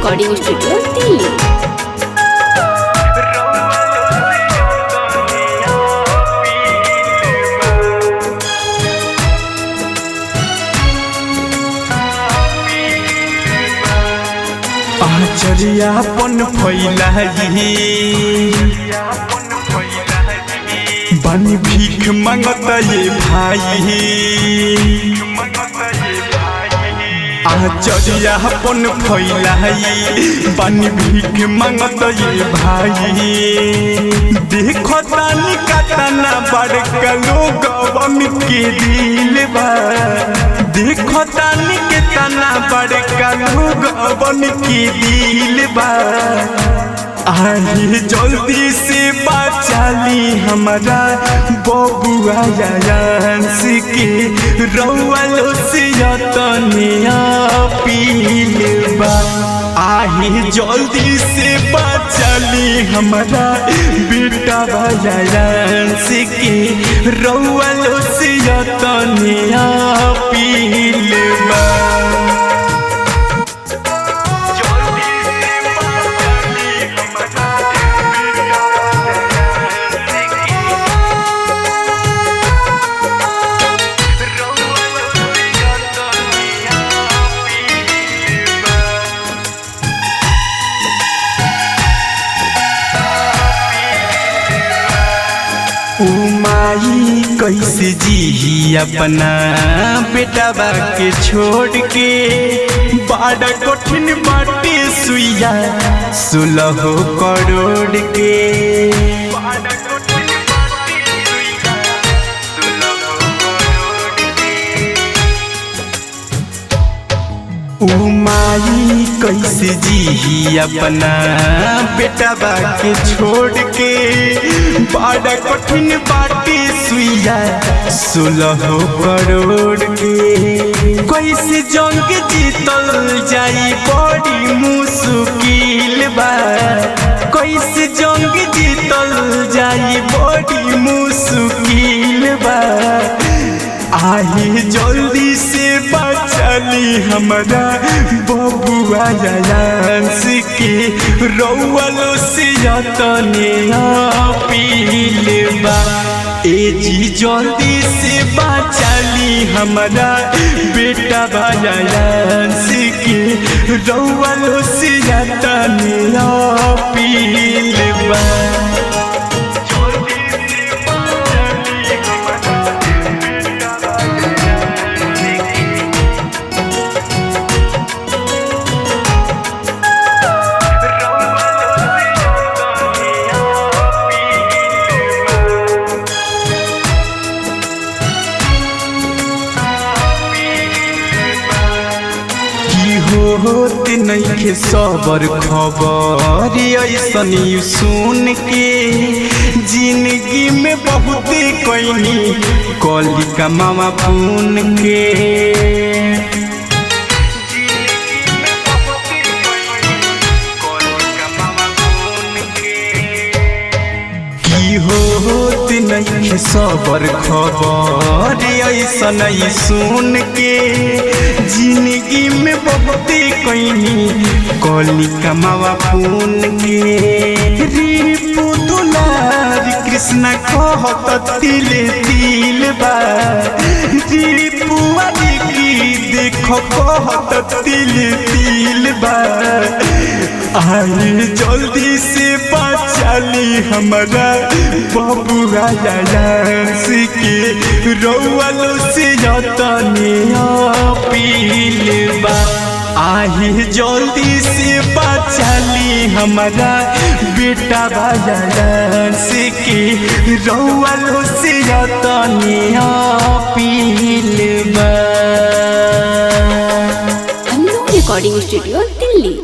Recording studio Delhi. आचर्यापन फैलाई बनी भीख मंगत ये भाई। आचर्यापन फैलाई बनी भीख मंगत ये भाई। देखो तानी कतना बड़का लोगवन के दिल बा। देखो तानी कितना बड़का लोगवन के दिल बा। आई जल्दी से बचाली हमारा बबुआ यांस के रौआलो से तनिया पील बा। आई जल्दी से बचाली हमारा बेटा यांस के रौआलो से तनिया पील बा। माई कैसे जी अपना बेटा के छोड़ के। बड़ा कठिन बाटे सुइया 16 करोड़ के। माई कैसे जी अपना बेटा के छोड़ के। बड़ा कठिन बाटे सुइया 16 करोड़ के। कैसे जंग जीतल जाई बड़ी मुश्किल बा। कैसे जंग जीतल जाई बड़ी मुश्किल बा। आई जल्दी से बचाली हमारा बबुआ यांस के रौआलो से तनिया पील बा। ए जी जल्दी से बचाली हमारा बेटा यांस के रौआलो से तनिया पील बा। होत नइखे सबर खबर ऐसन सुन के। जिंदगी में बहुत कईनी कली का मामा पुन के। होत नइखे सबर खबर ऐसन सुन के। जिंदगी में बहुत कईनी कली कमावा पुन के। रिपु दुलार कृष्ण कहत तिल तिल बा। रिपु की देखो कहत तिल तिल बा। आई जल्दी से बचाली हमारा बबुआ यांस के रौआलो से तनिया पील बा। आई जल्दी से बचाली हमारा बेटा यांस के रौआलो से तनिया पील बा। Recording studio Delhi.